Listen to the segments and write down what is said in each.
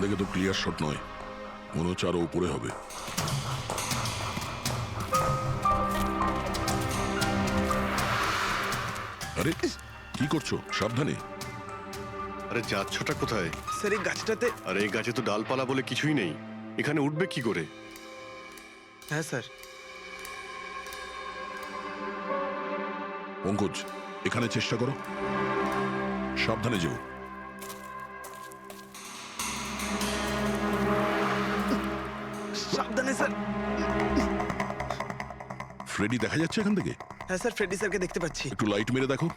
থেকে তো clear shot নয়, মনে হচ্ছে আরো উপরে হবে। আরে কি করছো? সাবধানে। আরে যাচ্ছটা কোথায়? স্যার এই গাছটাতে। আরে এই গাছে তো ডালপালা বলে কিছুই নেই, এখানে উঠবে কি করে? হ্যাঁ স্যার। পঙ্কজ, এখানে চেষ্টা করো, সাবধানে যেও। সাবধানে স্যার। ফ্রেডি দেখা যাচ্ছে এখান থেকে? হ্যাঁ স্যার, ফ্রেডি স্যারকে দেখতে পাচ্ছি। একটু লাইট মেরে দেখো।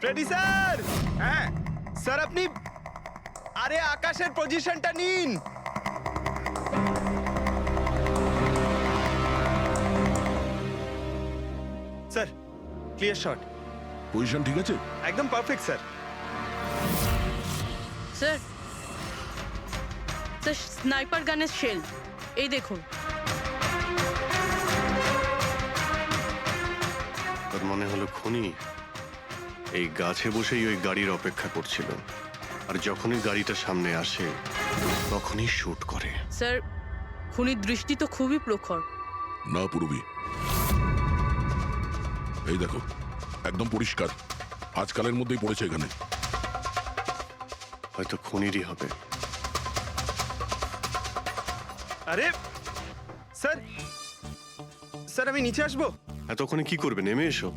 Freddie sir! হ্যাঁ স্যার, আপনি আরে আকাশের পজিশনটা নিন। Sir clear shot. পজিশন ঠিক আছে? একদম perfect sir. Sir, sir sniper গানের শেল এই দেখুন। তার মনে হলো খুনি এই গাছে বসেই ওই গাড়ির অপেক্ষা করছিল, আর যখনই গাড়িটা সামনে আসে তখনই শুট করে। স্যার, খুনির দৃষ্টি তো খুবই প্রখর। না পূর্বী, এই দেখো একদম পরিষ্কার, আজকালের মধ্যেই পড়েছে এখানে। হয়তো খুনিরই হবে। আরে স্যার, স্যার আমি নিচে আসবো? এতক্ষণে কি করবে? নেমে এসো।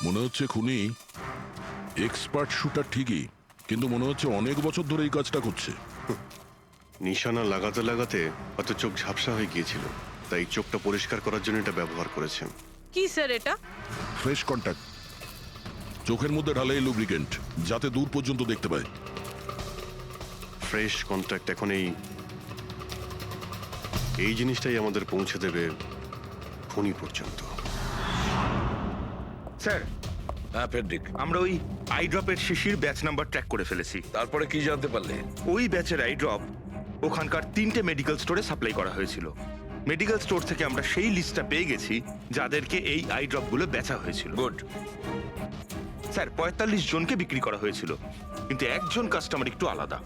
মনে হচ্ছে খুনি এক্সপার্ট শুটার ঠিকই, কিন্তু মনে হচ্ছে অনেক বছর ধরে এই কাজটা করছে। নিশানা লাগাতে লাগাতে হয়তো চোখ ঝাপসা হয়ে গিয়েছিল, তাই চোখটা পরিষ্কার করার জন্য এটা ব্যবহার করেছেন। কি স্যার এটা? ফ্রেশ কন্ট্যাক্ট, চোখের মধ্যে ঢালে লুব্রিকেন্ট, যাতে দূর পর্যন্ত দেখতে পায়। ফ্রেশ কন্ট্যাক্ট এখন এই জিনিসটাই আমাদের পৌঁছে দেবে খুনি পর্যন্ত। স্যার, হ্যাঁ ফেডরিক, আমরা ওই আইড্রপের শিশির ব্যাচ নাম্বার ট্র্যাক করে ফেলেছি। তারপরে কি জানতে পারলে? ওই ব্যাচের আইড্রপ ওখানকার 3টে মেডিকেল স্টোরে সাপ্লাই করা হয়েছিল। মেডিকেল স্টোর থেকে আমরা সেই লিস্টটা পেয়ে গেছি যাদেরকে এই আইড্রপগুলো বেচা হয়েছিল। গুড। স্যার 45 জনকে বিক্রি করা হয়েছিল, কিন্তু একজন কাস্টমার একটু আলাদা।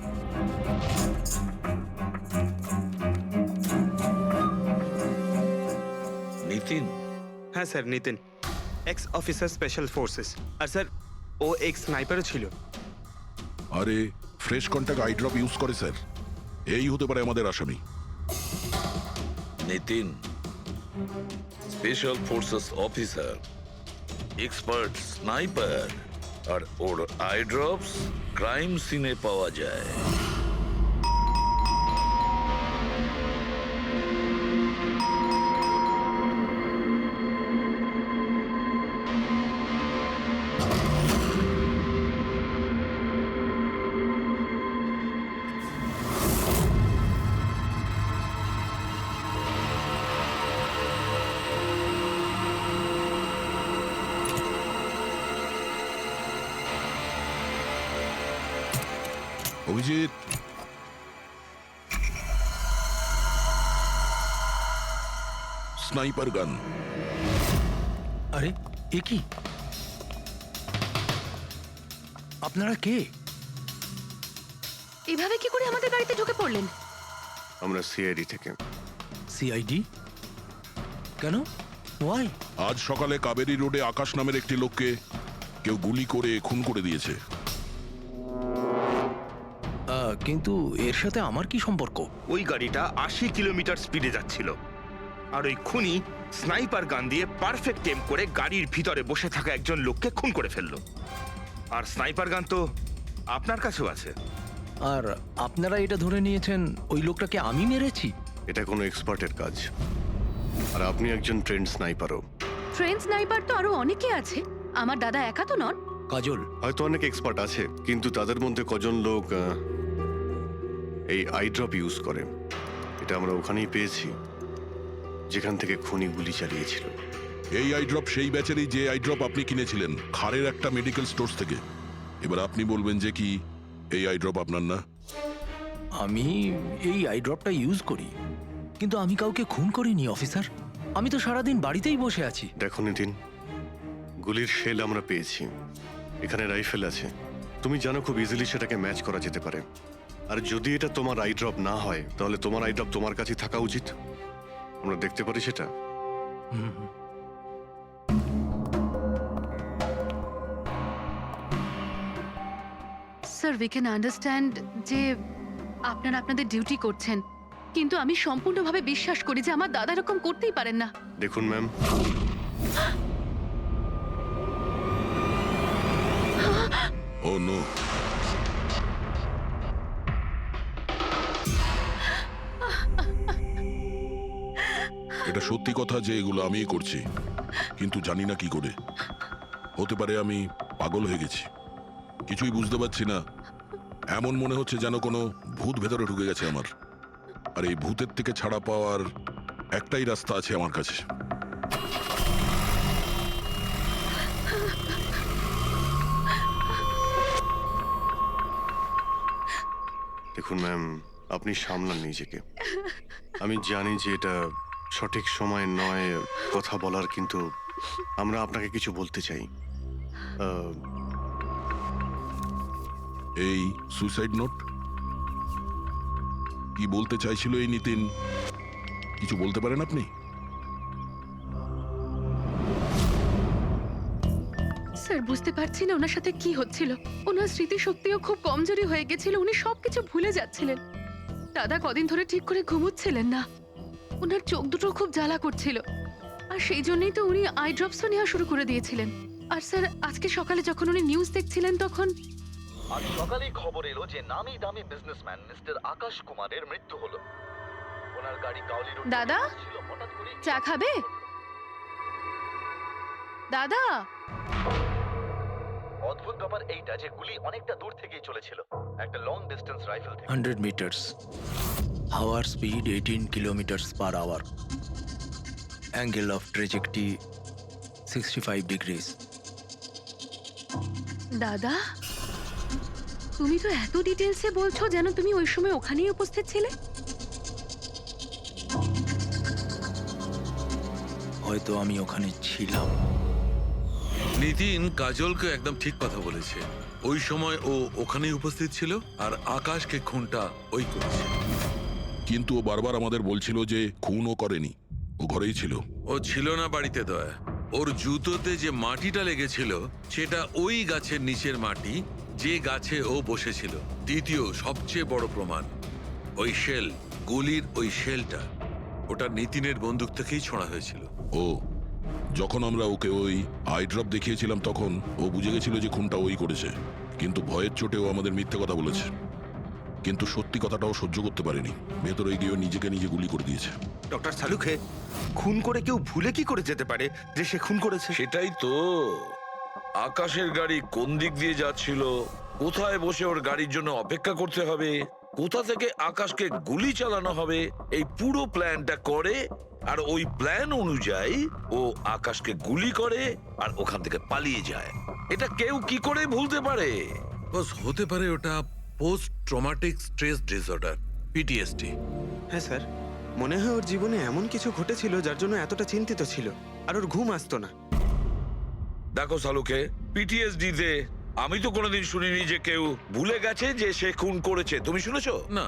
নিতিন? হ্যাঁ sir, Nitin, ex officer special forces. আর স্যার ও এক্স স্নাইপারও ছিল। আরে ফ্রেশ কন্ট্যাক্ট আইড্রপ ইউজ করে স্যার, এই হতে পারে আমাদের আসামি। Nitin special forces officer, expert sniper, আর ওর আইড্রপস ক্রাইম সিনে পাওয়া যায়। অভিজিৎ, স্নাইপার গান। আরে এ কি? আপনারা কে? এভাবে কি করে আমাদের গাড়িতে ঢুকে পড়লেন? আমরা সিআইডি থেকে। সিআইডি? কেন? ওয়াই? আজ সকালে কাবেরী রোডে আকাশ নামের একটি লোককে কেউ গুলি করে খুন করে দিয়েছে। কিন্তু এর সাথে আমার কি সম্পর্ক? ওই গাড়িটা 80 কিলোমিটার স্পিডে যাচ্ছিল, আর ওই খুনি স্নাইপার গান দিয়ে পারফেক্ট এম করে গাড়ির ভিতরে বসে থাকা একজন লোককে খুন করে ফেললো। আর স্নাইপার গান তো আপনার কাছেও আছে। আর আপনারা এটা ধরে নিয়েছেন ওই লোকটাকে আমি মেরেছি? এটা কোনো এক্সপার্টের কাজ, আর আপনি একজন ট্রেন্ড স্নাইপারও। ট্রেন স্নাইপার তো আরো অনেকে আছে, আমার দাদা একা তো নন। কাজল, হয়তো অনেক এক্সপার্ট আছে, কিন্তু তাদের মধ্যে কজন লোক এই আইড্রপ ইউজ করে এটা আমরা ওখানেই পেয়েছি যেখান থেকে খুনি গুলি চালিয়েছিল। এই আইড্রপ সেই ব্যাচেরই যে আইড্রপ আপনি কিনেছিলেন খারের একটা মেডিকেল স্টোর থেকে। এবার আপনি বলবেন যে কি এই আইড্রপ আপনার না? আমি এই আইড্রপটা ইউজ করি, কিন্তু আমি কাউকে খুন করিনি অফিসার। আমি তো সারাদিন বাড়িতেই বসে আছি। দেখো নিতিন, গুলির শেল আমরা পেয়েছি, এখানে রাইফেল আছে। তুমি জানো খুব ইজিলি সেটাকে ম্যাচ করা যেতে পারে। আর যদি এটা তোমার আই ড্রপ না হয়, তাহলে তোমার আই ড্রপ তোমার কাছে থাকা উচিত। আমরা দেখতে পারি সেটা। স্যার উই ক্যান আন্ডারস্ট্যান্ড যে আপনারা আপনাদের ডিউটি করছেন, কিন্তু আমি সম্পূর্ণভাবে বিশ্বাস করি যে আমার দাদা এরকম করতেই পারেন না। দেখুন ম্যাম, ও নো, এটা সত্যি কথা যে এগুলো আমিই করছি, কিন্তু জানি না কি করে। হতে পারে আমি পাগল হয়ে গেছি, কিছুই বুঝতে পারছি না। এমন মনে হচ্ছে যেন কোনো ভূত ভেতরে ঢুকে গেছে আমার। আর এই ভূতের থেকে ছাড়া পাওয়ার একটাই রাস্তা আছে আমার কাছে। দেখুন ম্যাম, আপনি সামলান নিজেকে। আমি জানি যে এটা সঠিক সময় নয় কথা বলার, কিন্তু আমরা আপনাকে কিছু বলতে চাই। এই সুইসাইড নোট কি বলতে চাইছিল এই নিতিন? কিছু বলতে পারেন আপনি? স্যার বুঝতে পারছি না ওনার সাথে কি হচ্ছিল। ওনার স্মৃতিশক্তিও খুব কমজোরি হয়ে গেছিল, উনি সবকিছু ভুলে যাচ্ছিলেন। দাদা কদিন ধরে ঠিক করে ঘুমোচ্ছিলেন না, ওনার চোখ দুটো খুব জ্বালা করছিল। আর সেই জন্যই তো উনি আই ড্রপসও নেওয়া শুরু করে দিয়েছিলেন। আর স্যার আজকে সকালে যখন উনি নিউজ দেখছিলেন তখন আজ সকালেই খবর এলো যে নামি দামি বিজনেসম্যান মিস্টার আকাশ কুমারের মৃত্যু হলো। ওনার গাড়ি কাউলি রোড দাদা? ছিল, হঠাৎ করে চা খাবে দাদা? অদ্ভুত ব্যাপার এইটা যে গুলি অনেকটা দূর থেকেই চলেছিল, একটা লং ডিস্টেন্স রাইফেল থেকে। 100 meters. Hour speed 18 kilometers per hour. Angle of trajectory 65 degrees. দাদা তুমি তো এত ডিটেলসে বলছো যেন তুমি ওই সময় ওখানেই উপস্থিত ছিলে। হয়তো আমি ওখানে ছিলাম। নিতিন কাজলকে একদম ঠিক কথা বলেছে। ওই সময় ও ওখানেই উপস্থিত ছিল আর আকাশকে খুনটা ওই করেছে। কিন্তু ও বারবার আমাদের বলছিল যে খুনও করেনি, ও ঘরেই ছিল। ও ছিল না বাড়িতে দয়া। ওর জুতোতে যে মাটিটা লেগেছিল সেটা ওই গাছের নিচের মাটি যে গাছে ও বসেছিল। দ্বিতীয় সবচেয়ে বড় প্রমাণ, ওই শেল, গুলির ওই শেলটা, ওটা নিতিনের বন্দুক থেকেই ছোঁড়া হয়েছিল। ও যখন আমরা ওকে ওই আই ড্রপ দেখিয়েছিলাম তখন ও বুঝে গেছিল যে খুনটা ওই করেছে, কিন্তু ভয়ের চোটেও আমাদের মিথ্যে কথা বলেছে। কিন্তু সত্যি কথাটাও সহ্য করতে পারেনি, ভেতরে গিয়ে নিজেকে নিজে গুলি করে দিয়েছে। ডক্টর সালুখে, খুন করে কেউ ভুলে কি করে যেতে পারে যে সে খুন করেছে? সেটাই তো, আকাশের গাড়ি কোন দিক দিয়ে যাচ্ছিল, কোথায় বসে ওর গাড়ির জন্য অপেক্ষা করতে হবে, কোথা থেকে আকাশকে গুলি চালানো হবে, এই পুরো প্ল্যানটা করে আর ওই প্ল্যান অনুযায়ী ও আকাশকে গুলি করে আর ওখান থেকে পালিয়ে যায়। এটা কেউ কি করে ভুলতে পারে? বস হতে পারে ওটা post traumatic stress disorder, PTSD. হ্যাঁ স্যার, মনে হয় ওর জীবনে এমন কিছু ঘটেছিল যার জন্য এতটা চিন্তিত ছিল আর ওর ঘুম আসতো না। দেখো সালুকে, পিটিএসডি তে আমি তো কোনোদিন শুনিনি যে কেউ ভুলে গেছে যে সে খুন করেছে। তুমি শুনেছো? না।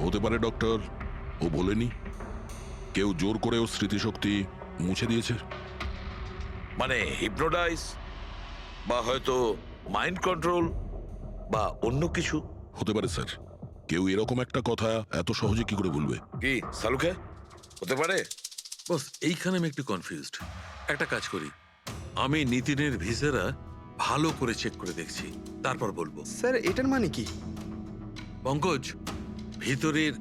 হতে পারে ডক্টর, ও বলেনি, কেউ জোর করে ওর স্মৃতিশক্তি মুছে দিয়েছে। মানে হিপনোটাইজ, বা হয়তো মাইন্ড কন্ট্রোল, বা অন্য কিছু। হতে পারে স্যার, কেউ এরকম একটা কথা এত সহজে কি করে ভুলবে? কি সালুকে, হতে পারে? বস এইখানে আমি একটু কনফিউজড। একটা কাজ করি, আমি নিতিনের ভিসারা ভালো করে চেক করে দেখছি, তারপর বলবো। স্যার এটার মানে কি? পঙ্কজ, ভিতরের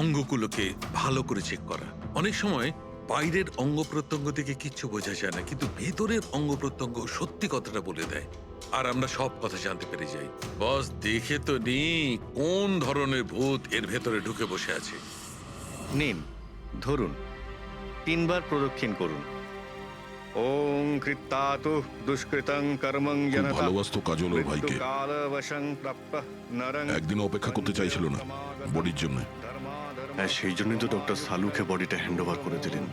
অঙ্গগুলোকে ভালো করে চেক করা। অনেক সময় বাইরের অঙ্গ প্রত্যঙ্গ থেকে কিচ্ছু বোঝা যায় না, কিন্তু ভেতরের অঙ্গ প্রত্যঙ্গ সত্যি কথাটা বলে দেয় আর আমরা সব কথা জানতে পেরে যাই। বস দেখে তো নি কোন ধরনের ভূত এর ভেতরে ঢুকে বসে আছে। নিন, ধরুন, 3 বার প্রদক্ষিণ করুন। ওং কৃত্তাতু দুষ্কৃতং কর্মং খুব জনতা ভালোবাসতো কাজল ওর ভাইকে। কালবশং প্রাপ্য নরং একদিন অপেক্ষা করতে চাইছিল না বডির জন্য। ধর্মাধর্ম হ্যাঁ, সেই জন্যই তো ডক্টর সালুকে বডিটা হ্যান্ড ওভার করে দিলেন।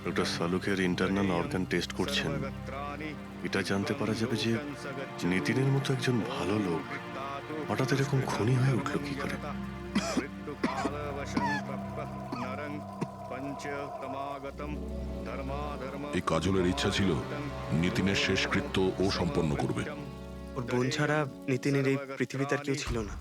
ডক্টর সালুকের ইন্টারনাল অর্গান টেস্ট করছেন। এটা জানতে পারা যাবে যে নিতিনের মতো একজন ভালো লোক হঠাৎ এরকম খুনি হয়ে উঠলো কি করে। এই কাজলের ইচ্ছা ছিল নিতিনের শেষকৃত্য ও সম্পন্ন করবে। ওর বোন ছাড়া নিতিনের এই পৃথিবীতে আর কেউ ছিল না।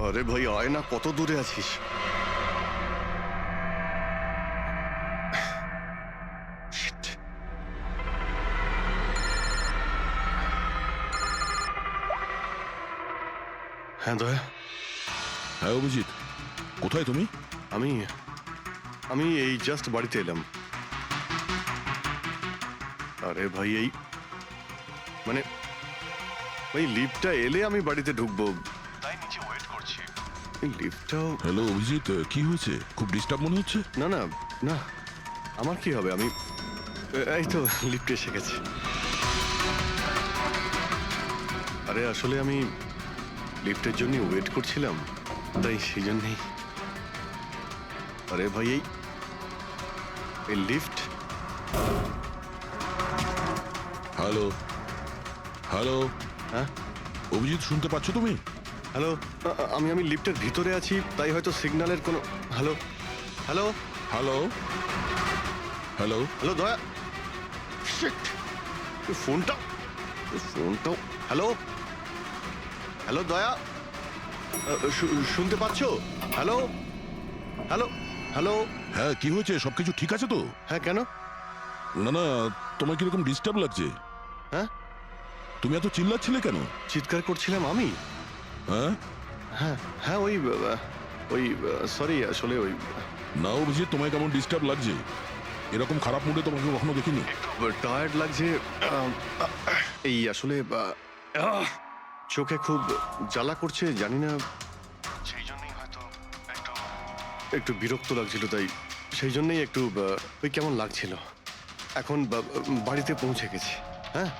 আরে ভাই আয় না, কত দূরে আছিস? Shit. হ্যাঁ দয়া, হ্যাঁ অভিজিৎ, কোথায় তুমি? আমি আমি এই জাস্ট বাড়িতে এলাম। আরে ভাই এই মানে ওই লিফটটা এলে আমি বাড়িতে ঢুকবো, তাই নিচে ওয়েট করছি। এই লিফটটাও হ্যালো অভিজিৎ, কি হয়েছে? খুব ডিস্টার্ব মনে হচ্ছে। না না না, আমার কি হবে, আমি এই তো লিফটে এসে গেছি। আরে আসলে আমি লিফটের জন্য ওয়েট করছিলাম, তাই সেই জন্যেই। আরে ভাই এই লিফট। হ্যালো হ্যালো, হ্যাঁ অভিজিৎ শুনতে পাচ্ছ তুমি? হ্যালো, আমি লিফটের ভিতরে আছি, তাই হয়তো সিগন্যালের কোনো। Hello hello hello hello hello দয়া, শিট, ফোনটা হ্যালো হ্যালো দয়া, শুনতে পাচ্ছো? Hello hello hello. হ্যাঁ, কি হয়েছে? সবকিছু ঠিক আছে তো? হ্যাঁ কেন? না না, তোমার কিরকম ডিস্টার্ব লাগছে? হ্যাঁ, তুমি এত চিল্লাচ্ছিলে কেন? চিৎকার করছিলাম আমি? হ্যাঁ হ্যাঁ হ্যাঁ, ওই সরি, আসলে ওই না অভিজিৎ, তোমায় কেমন ডিস্টার্ব লাগছে? এরকম খারাপ মুডে তোমাকে কখনো দেখিনি। টায়ার্ড লাগছে। এই আসলে চোখে খুব জ্বালা করছে, জানি না, সেই জন্যই হয়তো একটু বিরক্ত লাগছিল, তাই সেই জন্যই একটু ওই কেমন লাগছিল। এখন বাড়িতে পৌঁছে গেছি। হ্যাঁ,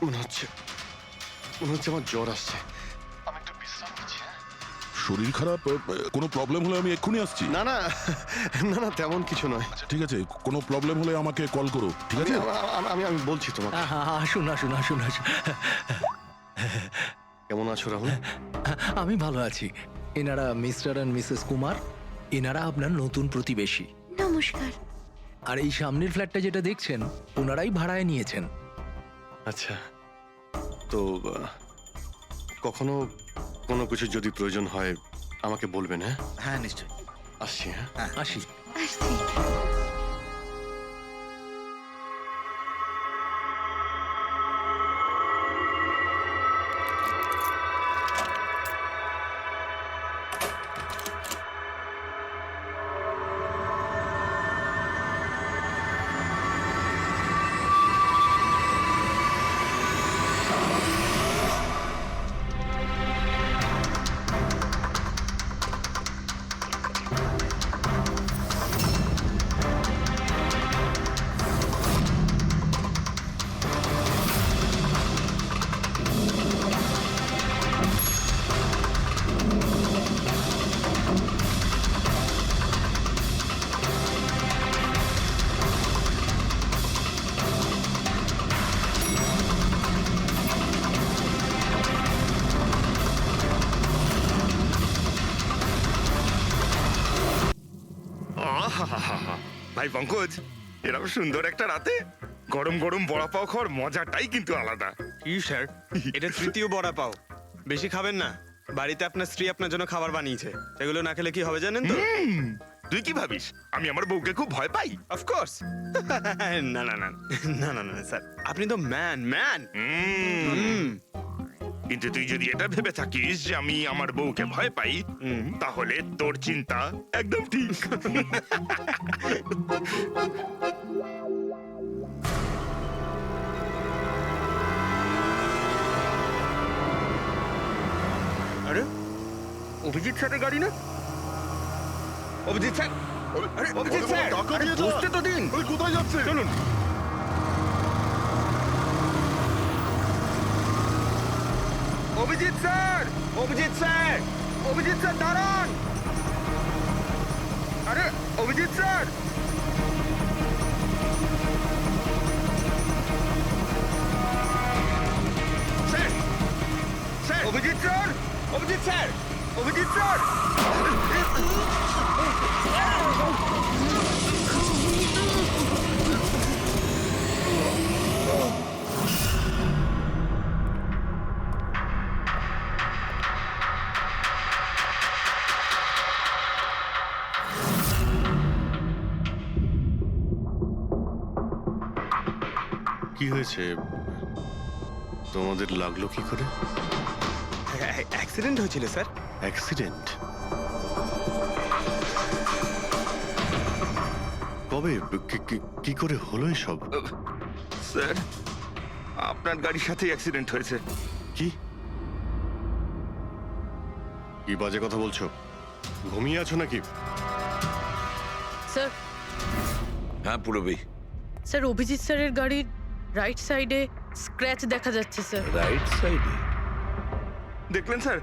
মনে হচ্ছে আমার জ্বর আসছে। আমি একটু বিশ্রাম নিচ্ছি। শরীর খারাপ? কোনো প্রবলেম হলে আমি এক্ষুনি আসছি। না না না না, তেমন কিছু নয়। ঠিক আছে, কোনো প্রবলেম হলে আমাকে কল করো, ঠিক আছে? আমি বলছি তোমাকে। আসুন আসুন আসুন আসুন। কেমন আছো রাহুল? আমি ভালো আছি। এনারা মিস্টার অ্যান্ড মিসেস কুমার, এনারা আপনার নতুন প্রতিবেশী। নমস্কার। আর এই সামনের ফ্ল্যাটটা যেটা দেখছেন, ওনারাই ভাড়ায় নিয়েছেন। আচ্ছা, তো কখনো কোনো কিছু যদি প্রয়োজন হয় আমাকে বলবেন। হ্যাঁ হ্যাঁ নিশ্চয়, আসছি। হ্যাঁ আসি। আসছি। ভাই পঙ্কজ, এরকম সুন্দর একটা রাতে গরম গরম বড়া পাও খাওয়ার মজাটাই কিন্তু আলাদা। কি স্যার, এটা তৃতীয় বড়া পাও। বেশি খাবেন না, বাড়িতে আপনার স্ত্রী আপনার জন্য খাবার বানিয়েছে, এগুলো না খেলে কি হবে জানেন তো? তুই কি ভাবিস আমি আমার বউকে খুব ভয় পাই? অফকোর্স। না না না না না না স্যার, আপনি তো ম্যান। কিন্তু তুই যদি এটা ভেবে থাকিস যে আমি আমার বউকে ভয় পাই, তাহলে তোর চিন্তা একদম ঠিক। আরে অভিজিৎ স্যারের গাড়ি না? অভিজিৎ স্যার, আরে অভিজিৎ স্যার, আরে বসতে তো দিন। কোথায় যাচ্ছে? চলুন। Abhijit sir, Abhijit sir, Abhijit sir দাঁড়ান। আরে Abhijit sir, sir, sir, Abhijit sir, Abhijit sir, Abhijit sir. কি হয়েছে? তোমাদের লাগলো কি করে? অ্যাক্সিডেন্ট হয়েছিল স্যার। অ্যাক্সিডেন্ট? কবে? কি করে হলো এসব? স্যার, আপনার গাড়ির সাথেই অ্যাক্সিডেন্ট হয়েছে। কি কি বাজে কথা বলছো? ঘুমিয়ে আছো নাকি? স্যার, হ্যাঁ পুরবি। স্যার অভিজিৎ স্যারের গাড়ির রাইট সাইডে স্ক্র্যাচ দেখা যাচ্ছে স্যার। রাইট সাইডে? দেখলেন স্যার,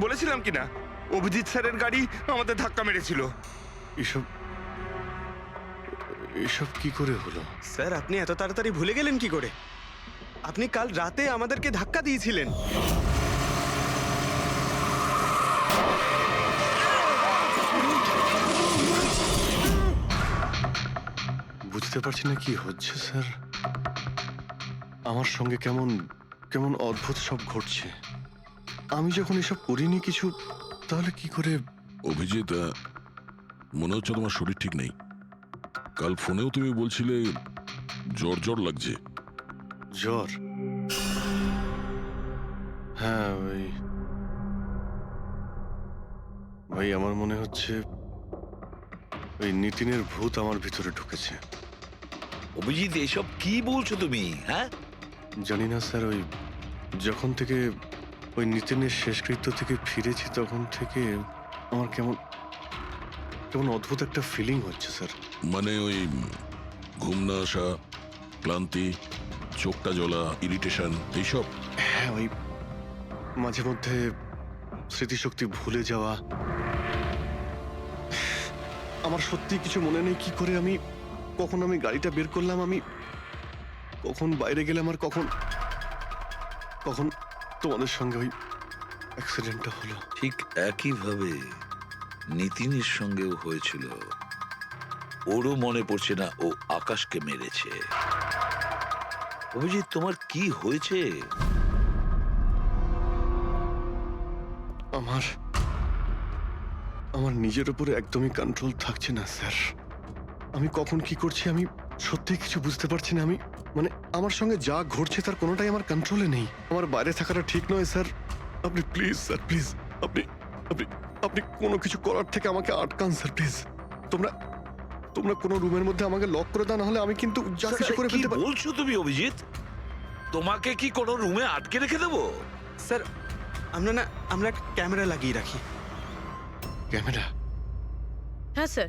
বলেছিলাম কি না অভিজিৎ স্যারের গাড়ি আমাদের ধাক্কা মেরেছিল। এসব এসব কি করে হলো? স্যার, আপনি এত তাড়াতাড়ি ভুলে গেলেন কি করে? আপনি কাল রাতে আমাদেরকে ধাক্কা দিয়েছিলেন। বুঝতে পারছি না কি হচ্ছে স্যার। আমার সঙ্গে কেমন কেমন অদ্ভুত সব ঘটছে। আমি যখন এসব করিনি কিছু, তাহলে কি করে? অভিজিৎ, মনে হচ্ছে তোমার শরীর ঠিক নেই। কাল ফোনেও তুমি বলছিলে জ্বর জ্বর লাগছে। জ্বর? হ্যাঁ ভাই আমার মনে হচ্ছে ওই নিতিনের ভূত আমার ভিতরে ঢুকেছে। অভিজিৎ, এসব কি বলছো তুমি? হ্যাঁ, জানি না স্যার, ওই যখন থেকে ওই নিতিনের শেষকৃত্য থেকে ফিরেছি তখন থেকে আমার কেমন কেমন অদ্ভুত একটা ফিলিং হচ্ছে স্যার। মানে ওই ঘুম না আসা, ক্লান্তি, চোখটা জ্বলা, ইরিটেশন, এইসব? হ্যাঁ, ওই মাঝে মধ্যে স্মৃতিশক্তি ভুলে যাওয়া। আমার সত্যি কিছু মনে নেই কি করে আমি কখন আমি গাড়িটা বের করলাম, আমি কখন বাইরে গেলাম, আর কখন কখন তোমাদের সঙ্গে ওই অ্যাক্সিডেন্টটা হলো। ঠিক একইভাবে নিতিনের সঙ্গেও হয়েছিল। ওরও মনে পড়ছে না ও আকাশকে মেরেছে। অভিজিৎ, তোমার কি হয়েছে? আমার নিজের উপরে একদমই কন্ট্রোল থাকছে না স্যার। আমি কখন কি করছি আমি সত্যি কিছু বুঝতে পারছি না। আমি মানে আমার সঙ্গে যা ঘটছে তার কোনোটাই আমার কন্ট্রোলে নেই। আমার বাইরে থাকাটা ঠিক নয় স্যার। আপনি প্লিজ স্যার, প্লিজ আপনি আপনি আপনি কোনো কিছু করার থেকে আমাকে আটকান স্যার, প্লিজ। তোমরা তোমরা কোনো রুমের মধ্যে আমাকে লক করে দাও, না হলে আমি কিন্তু যা কিছু করে কি ফেলতে পারি। বলছো তুমি অভিজিৎ? তোমাকে কি কোনো রুমে আটকে রেখে দেবো? স্যার, আমরা একটা ক্যামেরা লাগিয়ে রাখি। ক্যামেরা? হ্যাঁ স্যার,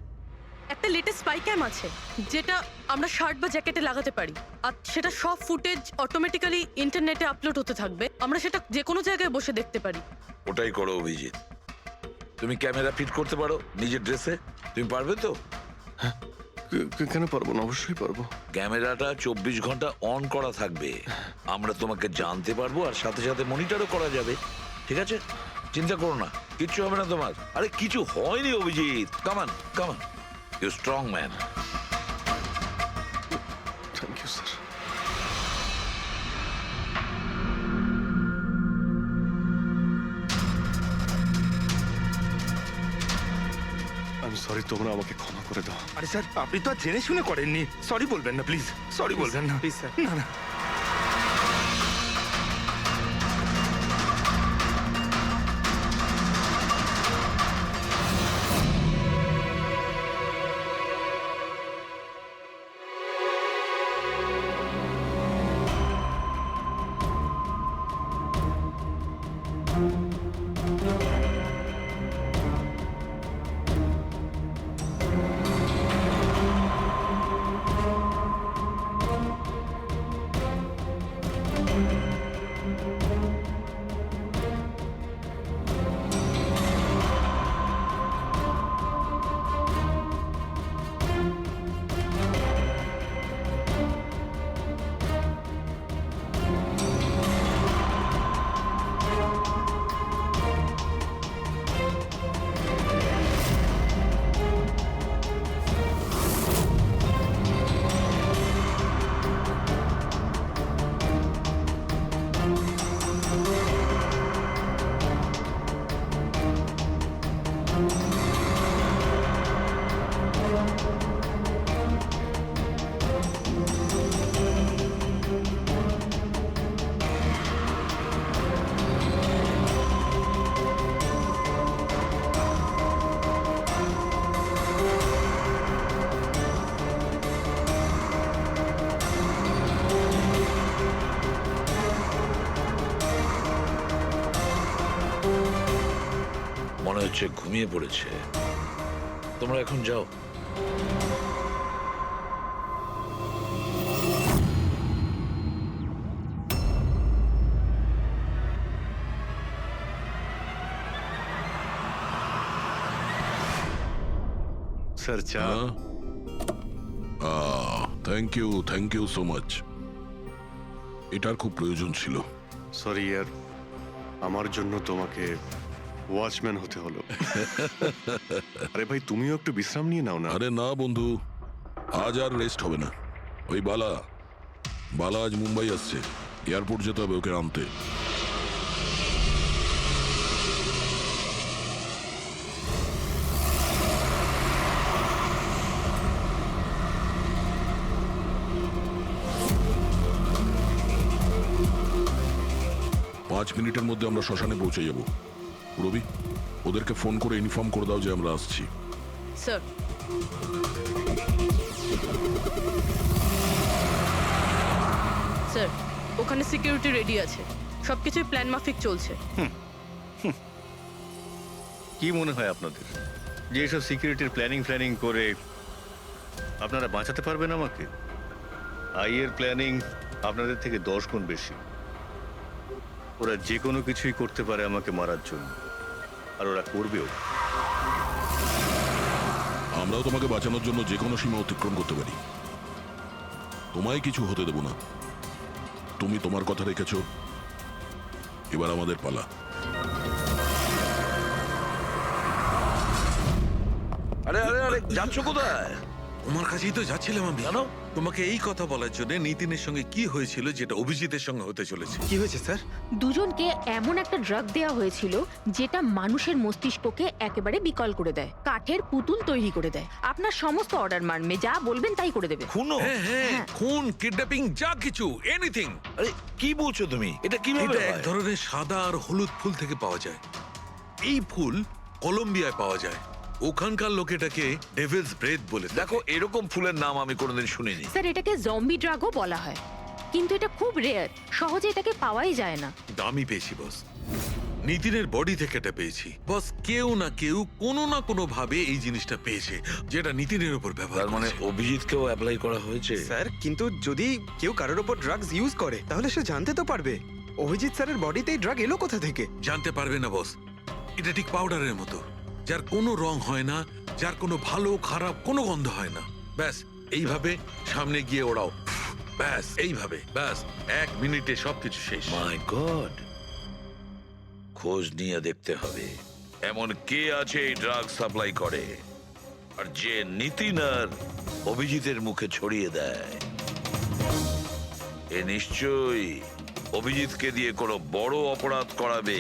একটা লেটেস্ট স্পাই ক্যাম আছে যেটা আমরা শার্ট বা জ্যাকেটে লাগাতে পারি, আর সেটা সব ফুটেজ অটোমেটিক্যালি ইন্টারনেটে আপলোড হতে থাকবে। আমরা সেটা যে কোনো জায়গায় বসে দেখতে পারি। ওটাই করো অভিজিৎ। তুমি ক্যামেরা ফিট করতে পারো নিজের ড্রেসে? তুমি পারবে তো? কেন পারবো না? অবশ্যই পারবো। ক্যামেরাটা 24 ঘন্টা অন করা থাকবে। আমরা তোমাকে জানতে পারবো, আর সাথে সাথে মনিটরও করা যাবে। ঠিক আছে, চিন্তা করো না, কিচ্ছু হবে না তোমার। আরে কিছু হয়নি Abhijit, come on come on. You strong man. Thank you sir. আমি সরি, তোমরা আমাকে ক্ষমা করে দাও। আরে স্যার, আপনি তো আর জেনে শুনে করেননি। সরি বলবেন না প্লিজ, সরি বলবেন না প্লিজ স্যার। না না। মনে হচ্ছে ঘুমিয়ে পড়েছে। তোমরা এখন যাও। স্যার চা। Thank you so much. এটার খুব প্রয়োজন ছিল। সরি ইয়ার, আমার জন্য তোমাকে ওয়াচম্যান হতে হলো। আরে ভাই, তুমিও একটু বিশ্রাম নিয়ে নাও না। আরে না বন্ধু, আজ আর রেস্ট হবে না। ওই বালা আজ মুম্বাই আসছে, এয়ারপোর্ট যেতে হবে ওকে আনতে। পাঁচ মিনিটের মধ্যে আমরা শ্মশানে পৌঁছে যাব। রবি, ওদেরকে ফোন করে ইনফর্ম করে দাও যে আমরা আসছি। স্যার, স্যার ওখানে সিকিউরিটি রেডি আছে, সবকিছুই প্ল্যান মাফিক চলছে। কি মনে হয় আপনাদের যে এসব সিকিউরিটির প্ল্যানিং করে আপনারা বাঁচাতে পারবেন আমাকে? আইয়ের প্ল্যানিং আপনাদের থেকে 10 গুণ বেশি। ওরা যে কোনো কিছুই করতে পারে আমাকে মারার জন্য, আর ওরা করবেও। আমরাও তোমাকে বাঁচানোর জন্য যে কোনো সীমা অতিক্রম করতে পারি। তোমায় কিছু হতে দেব না। তুমি তোমার কথা রেখেছ, এবার আমাদের পালা। আরে আরে আরে, যাচ্ছ কোথায়? তোমার কাছেই তো যাচ্ছিলাম আমি। কেন? তোমাকে এই কথা বলার জন্য নিতিনের সঙ্গে কি হয়েছিল যেটা অভিজিতের সঙ্গে হতে চলেছে। কি হয়েছে স্যার? দুজনকে এমন একটা ড্রাগ দেওয়া হয়েছিল যেটা মানুষের মস্তিষ্ককে একেবারে বিকল করে দেয়, কাঠের পুতুল তৈরি করে দেয়। আপনার সমস্ত অর্ডার মানবে, যা বলবেন তাই করে দেবে। খুনো? হ্যাঁ হ্যাঁ, খুন, কিডন্যাপিং, যা কিছু, এনিথিং। আরে কি বলছো তুমি? এটা কিভাবে এটা এক হয়? ধরনের সাদা আর হলুদ ফুল থেকে পাওয়া যায়। এই ফুল কলম্বিয়ায় পাওয়া যায়। ওখানকার লোক এটাকে ডেভিলস ব্রেথ বলে। দেখো, এরকম ফুলের নাম আমি কোনোদিন শুনিনি। স্যার, এটাকে জম্বি ড্রাগও বলা হয়, কিন্তু এটা খুব রেয়ার, সহজে এটাকে পাওয়াই যায় না। দামি পেয়েছি বস, নিতিনের বডি থেকে এটা পেয়েছি বস। কেউ না কেউ কোনো না কোনো ভাবে এই জিনিসটা পেয়েছে যেটা নিতিনের উপর ব্যবহার তার মানে করেছে। অভিজিৎকেও অ্যাপ্লাই করা হয়েছে। স্যার, কিন্তু যদি কেউ কারোর ওপর ড্রাগস ইউজ করে তাহলে সে জানতে তো পারবে অভিজিৎ স্যারের বডিতে এই ড্রাগ এলো কোথা থেকে। জানতে পারবে না বস। এটা ঠিক পাউডারের মতো, যার কোনো রং হয় না, যার কোনো ভালো খারাপ কোনো গন্ধ হয় না। ব্যাস এইভাবে সামনে গিয়ে ওড়াও, ব্যাস এইভাবে, ব্যাস 1 মিনিটে সবকিছু শেষ। মাই গড, খোঁজ নিয়ে দেখতে হবে এমন কে আছে এই ড্রাগ সাপ্লাই করে। আর যে নিতিন আর অভিজিতের মুখে ছড়িয়ে দেয়, এ নিশ্চয়ই অভিজিৎকে দিয়ে কোনো বড় অপরাধ করাবে।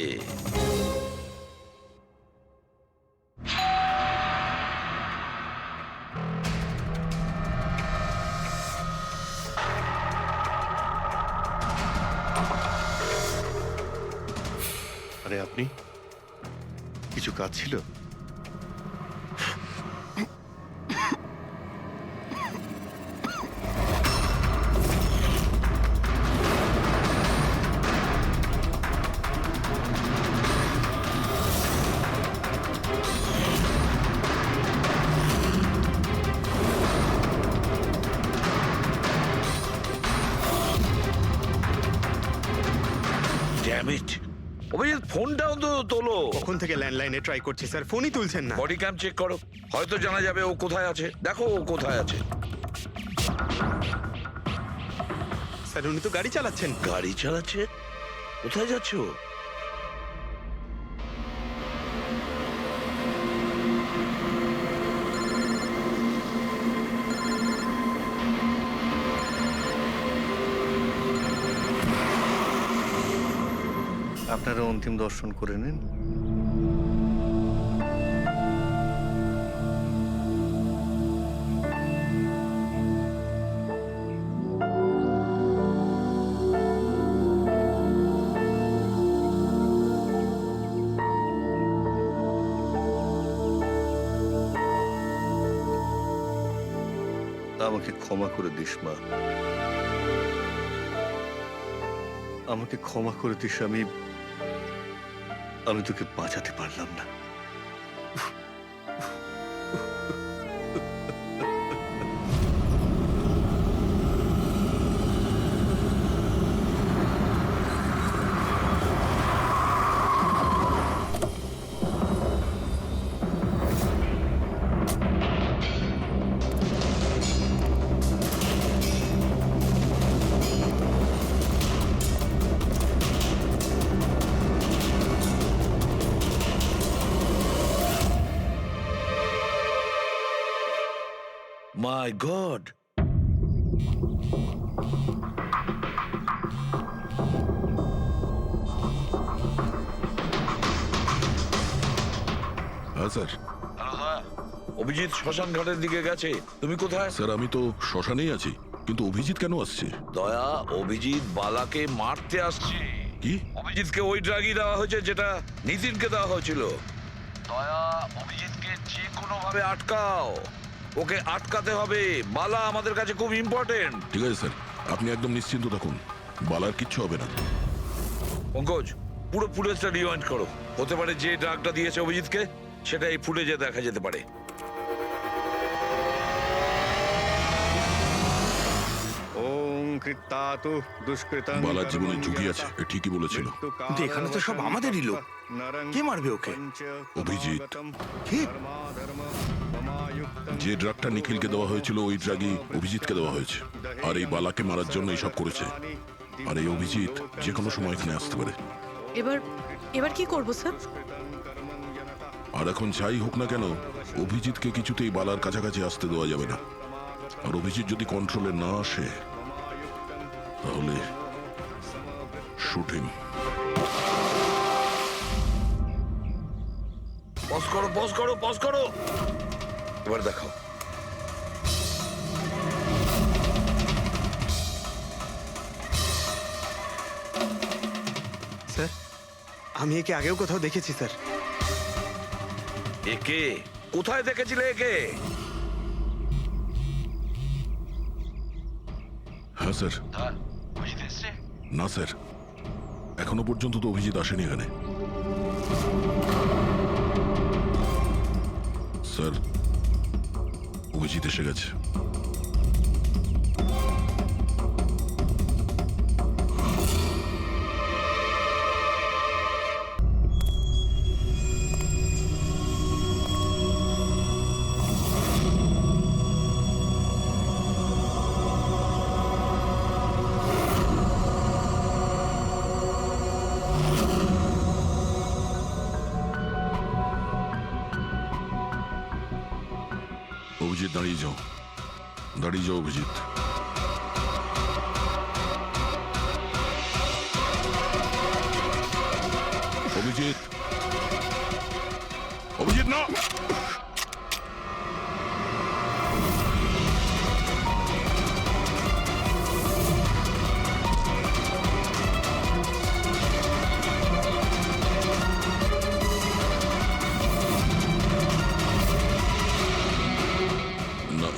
আরে আপনি কিছু কাজ ছিল? ড্যাম ইট, অভিজিৎ ফোনটা অন্তত তোলো। কখন থেকে ল্যান্ডলাইনে ট্রাই করছি স্যার, ফোনই তুলছেন না। বডি ক্যাম চেক করো, হয়তো জানা যাবে ও কোথায় আছে। দেখো ও কোথায় আছে। স্যার উনি তো গাড়ি চালাচ্ছেন। গাড়ি চালাচ্ছে? কোথায় যাচ্ছ? আপনারা অন্তিম দর্শন করে নিন। আমাকে ক্ষমা করে দিস মা, আমাকে ক্ষমা করে দিস। আমি তোকে বাঁচাতে পারলাম না। মাই গড, হ্যাঁ স্যার। অভিজিৎ শ্মশান ঘাটের দিকে গেছে। তুমি কোথায়? স্যার আমি তো শ্মশানেই আছি, কিন্তু অভিজিৎ কেন আসছে? দয়া, অভিজিৎ বালাকে মারতে আসছে। কি? অভিজিৎকে ওই ড্রাগই দেওয়া হয়েছে যেটা নিতিনকে দেওয়া হয়েছিল। দয়া, অভিজিৎকে যে কোনো ভাবে আটকাও। ওকে আটকাতে হবে। বালা আমাদের কাছে খুব ইম্পর্টেন্ট। ঠিক আছে স্যার, আপনি একদম নিশ্চিন্ত থাকুন, বালার কিচ্ছু হবে না। পঙ্কজ, পুরো ফুটেজটা রিওয়াইন্ড করো। হতে পারে যে ড্রাগটা দিয়েছে অভিজিৎকে সেটা এই ফুটেজে দেখা যেতে পারে। ওম কৃত্তাতু দুষ্কৃতং বালার জীবনে ঝুঁকি আছে, এ ঠিকই বলেছিল। কিন্তু এখানে তো সব আমাদেরই লোক। কে মারবে ওকে? অভিজিৎ। কি? যে ড্রাগটা নিখিলকে দেওয়া হয়েছিল ওই ড্রাগই অভিজিৎকে দেওয়া হয়েছে, আর এই বালাকে মারার জন্য এইসব করেছে। আর এই অভিজিৎ যে কোনো সময় এখানে আসতে পারে। এবার এবার কি করব স্যার? আর এখন যাই হোক না কেন, অভিজিৎকে কিছুতেই বালার কাছাকাছি আসতে দেওয়া যাবে না। আর অভিজিৎ যদি কন্ট্রোলে না আসে তাহলে শুট হিম। পজ করো, পজ করো, পজ করো। এবার দেখাও। স্যার আমি একে আগেও কোথাও দেখেছি স্যার। একে কোথায় দেখেছিলে? একে? হ্যাঁ স্যার। না স্যার, এখনো পর্যন্ত তো অভিজিৎ আসেনি এখানে। স্যার, অভিজিৎ এসে গেছে। অভিজিৎ দাঁড়িয়ে যাও, অভিজিৎ। অভিজিৎ, অভিজিৎ না। না,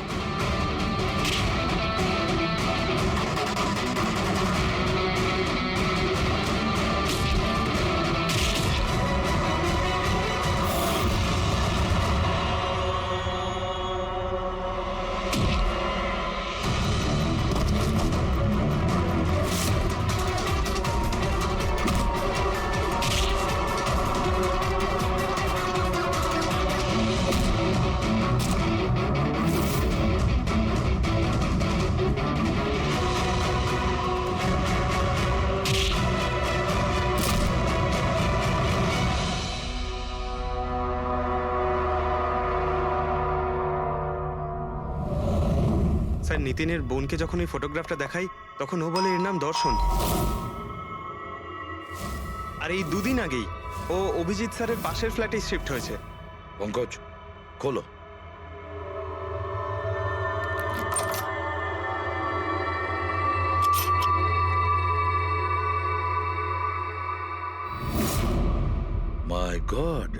স্যার নিতিনের বোনকে যখন এই ফটোগ্রাফটা দেখাই তখন ও বলে এর নাম দর্শন। আর এই দুদিন আগেই ও অভিজিৎ স্যারের পাশের ফ্ল্যাটে শিফট হয়েছে। পঙ্কজ, খোলো। মাই গড,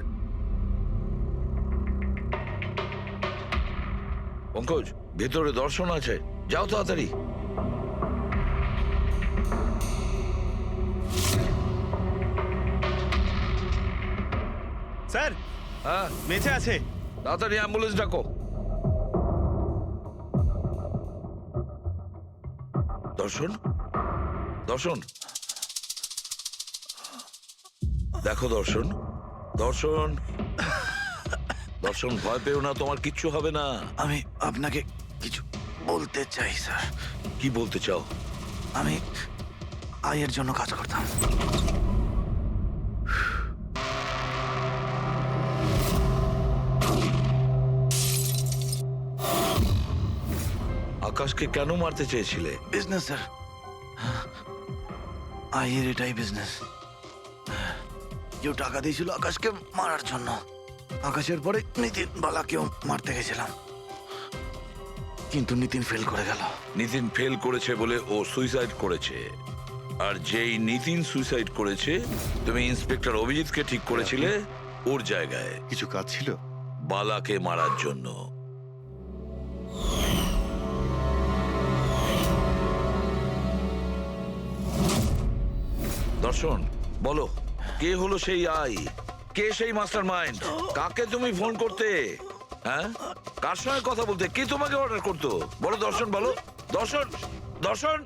পঙ্কজ, ভেতরে দর্শন আছে, যাও তাড়াতাড়ি। স্যার, হ্যাঁ, বেঁচে আছে। তাড়াতাড়ি অ্যাম্বুলেন্স ডাকো। দর্শন, দর্শন, দেখো দর্শন, দর্শন, দর্শন, ভয় পেও না, তোমার কিচ্ছু হবে না। আমি আপনাকে কিছু বলতে চাই স্যার। কি বলতে চাও? আমি আয়ের জন্য কাজ করতাম। আকাশকে কেন মারতে চেয়েছিলে? বিজনেস স্যার, আয়ের এটাই বিজনেস। কেউ টাকা দিয়েছিল আকাশকে মারার জন্য। আকাশের পরে নিতিন বালাকেও মারতে গেছিলাম, কিন্তু নিতিন ফেল করে গেল। নিতিন ফেল করেছে বলে ও সুইসাইড করেছে। আর যেই নিতিন সুইসাইড করেছে, তুমি ইন্সপেক্টর অভিজিৎকে ঠিক করেছিলে ওর জায়গায় কিছু কাজ ছিল? বালাকে মারার জন্য। দর্শন, বলো, কে হলো সেই আই? কে সেই মাস্টার মাইন্ড? কাকে তুমি ফোন করতে? হ্যাঁ, কার সঙ্গে কথা বলতে? কে তোমাকে অর্ডার করতো? বলো দর্শন, বলো দর্শন, দর্শন।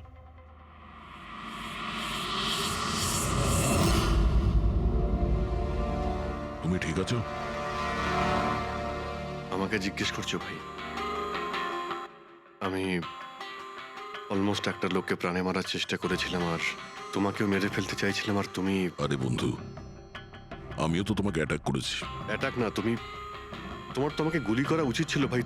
তুমি ঠিক আছো? আমাকে জিজ্ঞেস করছো ভাই? আমি অলমোস্ট একটা লোককে প্রাণে মারার চেষ্টা করেছিলাম, আর তোমাকেও মেরে ফেলতে চাইছিলাম, আর তুমি... আরে বন্ধু, আমিও তো তোমাকে অ্যাটাক করেছি। অ্যাটাক না, তোমাকে গুলি করা উচিত ছিল ভাই।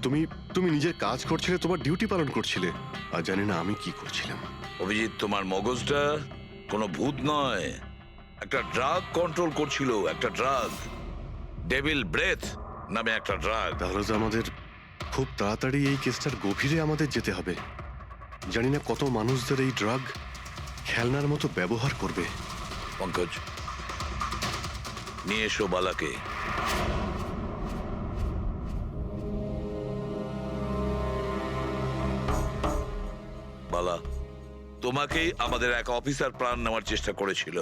তুমি নিজের কাজ করছিলে, তোমার ডিউটি পালন করছিলে, আর জানি না আমি কি করছিলাম। অভিজিৎ, তোমার মগজটা কোনো ভূত নয়, একটা ড্রাগ কন্ট্রোল করছিল। একটা ড্রাগ, ডেভিল ব্রেথ নামে একটা ড্রাগ। তাহলে তো আমাদের খুব তাড়াতাড়ি এই কেসটার গভীরে আমাদের যেতে হবে। জানি না কত মানুষদের এই ড্রাগ খেলনার মতো ব্যবহার করবে। পঙ্কজ, নিয়ে এসো বালাকে। বালা, তোমাকেই আমাদের এক অফিসার প্রাণ নেওয়ার চেষ্টা করেছিল,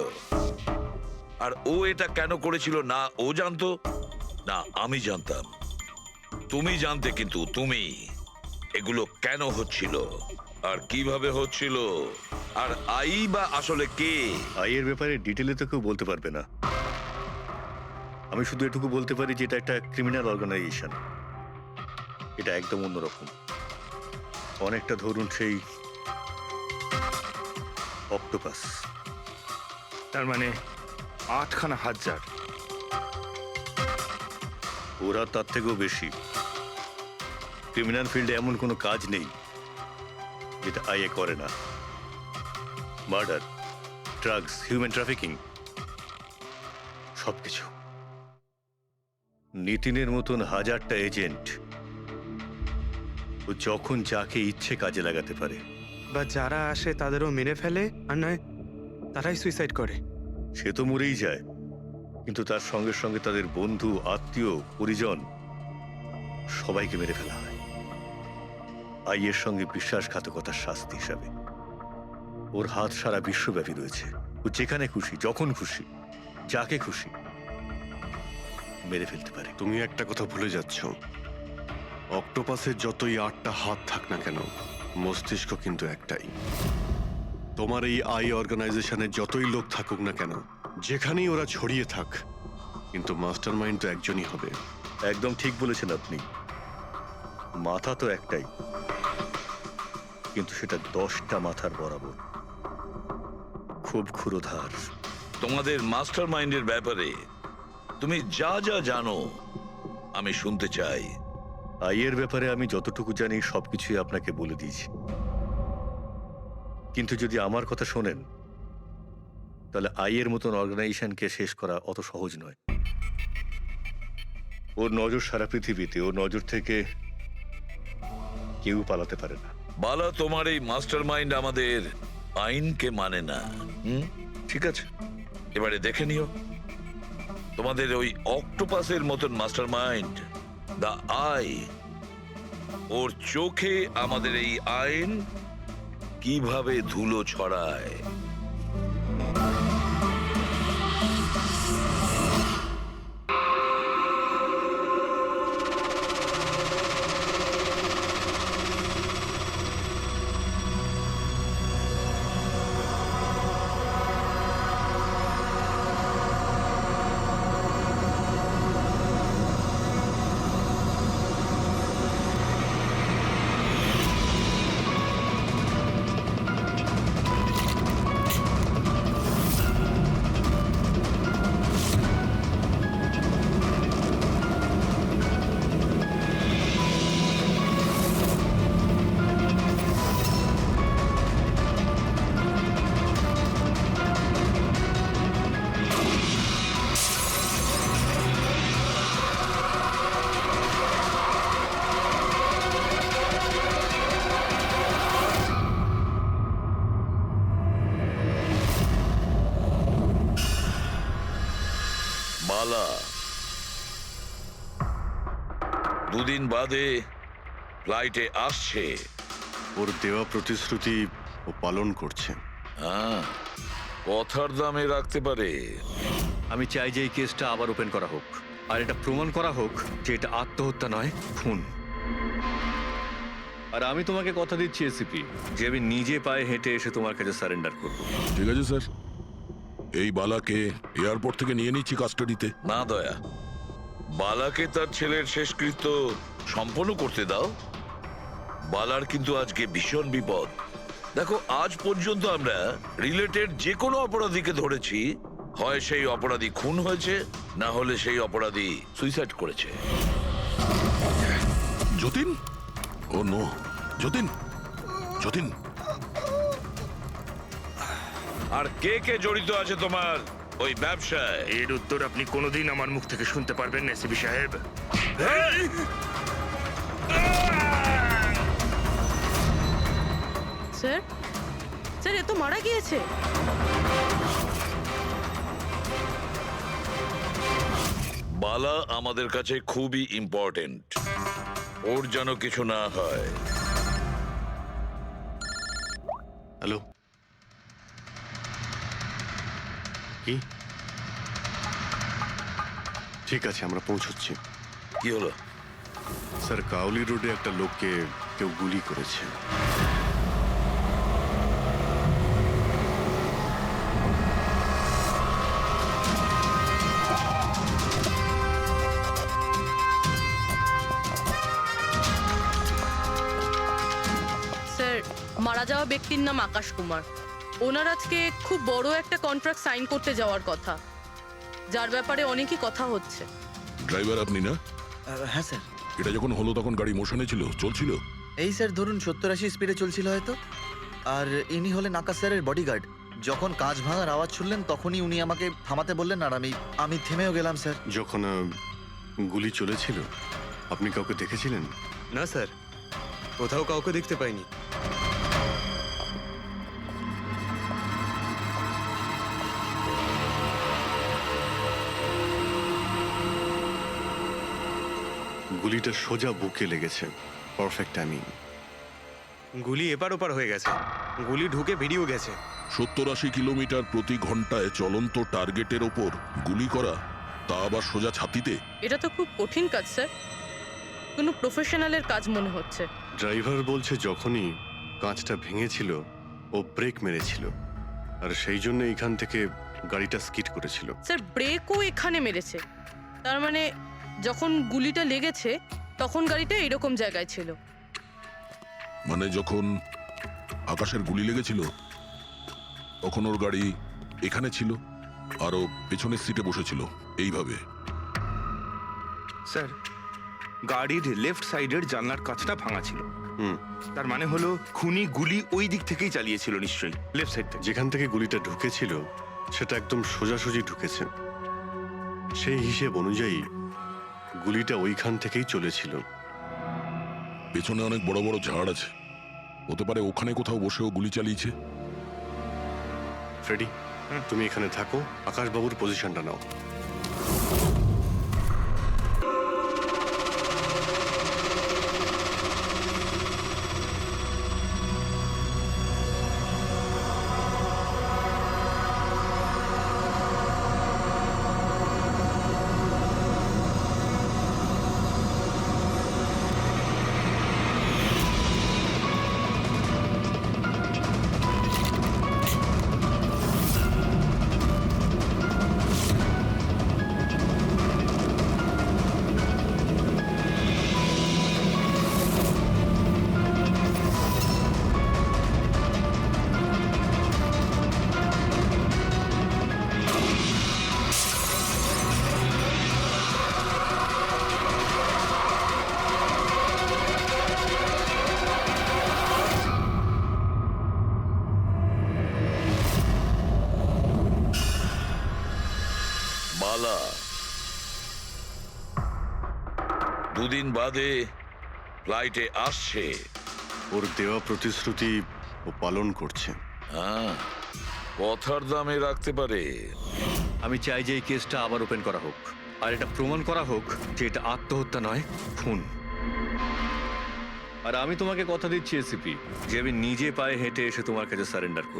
আর ও এটা কেন করেছিল না ও জানতো, না আমি জানতাম। তুমি জানতে, কিন্তু তুমি এগুলো কেন হচ্ছিল আর কিভাবে হচ্ছিল, আর আই বা আসলে কে? আইয়ের ব্যাপারে ডিটেলে তো কেউ বলতে পারবে না। আমি শুধু এটুকু বলতে পারি যে এটা একটা ক্রিমিনাল অর্গানাইজেশন। এটা একদম অন্যরকম, অনেকটা ধরুন সেই অক্টোপাস। তার মানে 8খানা হাজার। ওরা তার থেকেও বেশি। ক্রিমিনাল ফিল্ডে এমন কোনো কাজ নেই যেটা আইএ করে না। মার্ডার, ড্রাগস, হিউম্যান ট্রাফিকিং, সবকিছু। নিতিনের মতন হাজারটা এজেন্ট ও যখন যাকে ইচ্ছে কাজে লাগাতে পারে। বা যারা আসে তাদেরও মেরে ফেলে, আর নয় তারাই সুইসাইড করে। সে তো মরেই যায়, কিন্তু তার সঙ্গে সঙ্গে তাদের বন্ধু, আত্মীয়, পরিজন সবাইকে মেরে ফেলা হয় আইয়ের সঙ্গে বিশ্বাসঘাতকতার শাস্তি হিসাবে। ওর হাত সারা বিশ্বব্যাপী রয়েছে। ও যেখানে খুশি, যখন খুশি, যাকে খুশি মেরে ফেলতে পারে। তুমি একটা কথা ভুলে যাচ্ছ, অক্টোপাসের যতই 8টা হাত থাক না কেন, মস্তিষ্ক কিন্তু একটাই। তোমার এই আই অর্গানাইজেশনের যতই লোক থাকুক না কেন, যেখানেই ওরা ছড়িয়ে থাক, কিন্তু মাস্টার মাইন্ড তো একজনই হবে। একদম ঠিক বলেছেন আপনি। মাথা তো একটাই, কিন্তু সেটা 10টা মাথার বরাবর, খুব ক্ষুরোধার। তোমাদের মাস্টার মাইন্ডের ব্যাপারে তুমি যা যা জানো আমি শুনতে চাই। আইয়ের ব্যাপারে আমি যতটুকু জানি সবকিছুই আপনাকে বলে দিয়েছি, কিন্তু যদি আমার কথা শোনেন তাহলে আইয়ের মতন অর্গানাইজেশনকে শেষ করা অত সহজ নয়। ওর নজর সারা পৃথিবীতে, ওর নজর থেকে কেউ পালাতে পারে না। বালা, তোমার এই মাস্টার মাইন্ড আমাদের আইনকে মানে না। ঠিক আছে, এবারে দেখে নিও তোমাদের ওই অক্টোপাসের মতন মাস্টার মাইন্ড দা আই, ওর চোখে আমাদের এই আইন কিভাবে ধুলো ছড়ায়। বালা, দুদিন বাদে ফ্লাইটে আসছে। ওর দেওয়া প্রতিশ্রুতি ও পালন করছে। হ্যাঁ, কথার দামে রাখতে পারে। আমি চাই যে এই কেসটা আবার ওপেন করা হোক, আর এটা প্রমাণ করা হোক যে এটা আত্মহত্যা নয়, খুন। আর আমি তোমাকে কথা দিচ্ছি এসিপি, যে আমি নিজে পায়ে হেঁটে এসে তোমার কাছে সারেন্ডার করব। ঠিক আছে স্যার, এই বালাকে এয়ারপোর্ট থেকে নিয়ে নিচ্ছি কাস্টাডিতে। না দয়া, বালাকে তার ছেলের শেষকৃত্য সম্পন্ন করতে দাও। বালার কিন্তু আজকে ভীষণ বিপদ। দেখো, আজ পর্যন্ত আমরা রিলেটেড যে কোনো অপরাধীকে ধরেছি, হয় সেই অপরাধী খুন হয়েছে, না হলে সেই অপরাধী সুইসাইড করেছে। যতীন, ও নো, যতীন, যতীন। আর কে কে জড়িত আছে তোমার ওই ব্যবসায়? এর উত্তর আপনি কোনোদিন আমার মুখ থেকে শুনতে পারবেন না এসিপি সাহেব। স্যার, স্যার, এ তো মারা গিয়েছে। বালা আমাদের কাছে খুবই ইম্পর্টেন্ট, ওর যেন কিছু না হয়। হ্যালো, কি? ঠিক আছে, আমরা পৌঁছচ্ছি। কি হলো? স্যার, কাউলি রোডে একটা লোককে কেউ গুলি করেছে। স্যার, মারা যাওয়া ব্যক্তির নাম আকাশ কুমার। ওনার আজকে খুব বড় একটা কন্ট্রাক্ট সাইন করতে যাওয়ার কথা, যার ব্যাপারে অনেকই কথা হচ্ছে। ড্রাইভার আপনি না? হ্যাঁ স্যার। এটা যখন হলো তখন গাড়ি মোশনে ছিল, চলছিল। এই স্যার ধরুন 70-80 স্পিডে চলছিল হয়তো। আর ইনি হলেন আকাশ স্যারের বডিগার্ড। যখন কাঁচ ভাঙার আওয়াজ শুনলেন তখনই উনি আমাকে থামাতে বললেন, আর আমি থেমেও গেলাম স্যার। যখন গুলি চলেছিল আপনি কাউকে দেখেছিলেন? না স্যার, কোথাও কাউকে দেখতে পাইনি। গুলিটা সোজা বুকে লেগেছে, পারফেক্ট টাইমিং। গুলি এপার ওপার হয়ে গেছে, গুলি ঢুকে বেরিয়েও গেছে। 70-80 কিলোমিটার প্রতি ঘন্টায় চলন্ত টার্গেটের ওপর গুলি করা, তা আবার সোজা ছাতিতে। এটা তো খুব কঠিন কাজ স্যার, কোনো প্রফেশনালের কাজ মনে হচ্ছে। ড্রাইভার বলছে যখনই কাঁচটা ভেঙেছিল ও ব্রেক মেরেছিল, আর সেই জন্য এখান থেকে গাড়িটা স্কিড করেছিল। স্যার ব্রেকও এখানে মেরেছে, তার মানে যখন গুলিটা লেগেছে তখন গাড়িটা এরকম জায়গায় ছিল। মানে যখন আকাশের গুলি লেগেছিল তখন ওর গাড়ি এখানে ছিল আর ও পেছনের সিটে বসেছিল এইভাবে। স্যার, গাড়ির লেফট সাইডের জানলার কাঁচটা ভাঙা ছিল। হুম, তার মানে হলো খুনি গুলি ওই দিক থেকেই চালিয়েছিল, নিশ্চয়ই লেফট সাইড থেকে। যেখান থেকে গুলিটা ঢুকেছিল সেটা একদম সোজাসুজি ঢুকেছে। সেই হিসেব অনুযায়ী গুলিটা ওইখান থেকেই চলেছিল। পেছনে অনেক বড় বড় ঝাড় আছে, হতে পারে ওখানে কোথাও বসেও গুলি চালিয়েছে। ফ্রেডি, তুমি এখানে থাকো, আকাশবাবুর পজিশনটা নাও। বালা 2 দিন বাদে ফ্লাইটে আসছে। ওর দেওয়া প্রতিশ্রুতি ও পালন করছে। হ্যাঁ, কথার দামে রাখতে পারে। আমি চাই যে এই কেসটা আবার ওপেন করা হোক, আর এটা প্রমাণ করা হোক যে এটা আত্মহত্যা নয়, খুন। আর আমি তোমাকে কথা দিচ্ছি এসিপি, যে আমি নিজে পায়ে হেঁটে এসে তোমার কাছে সারেন্ডার করব।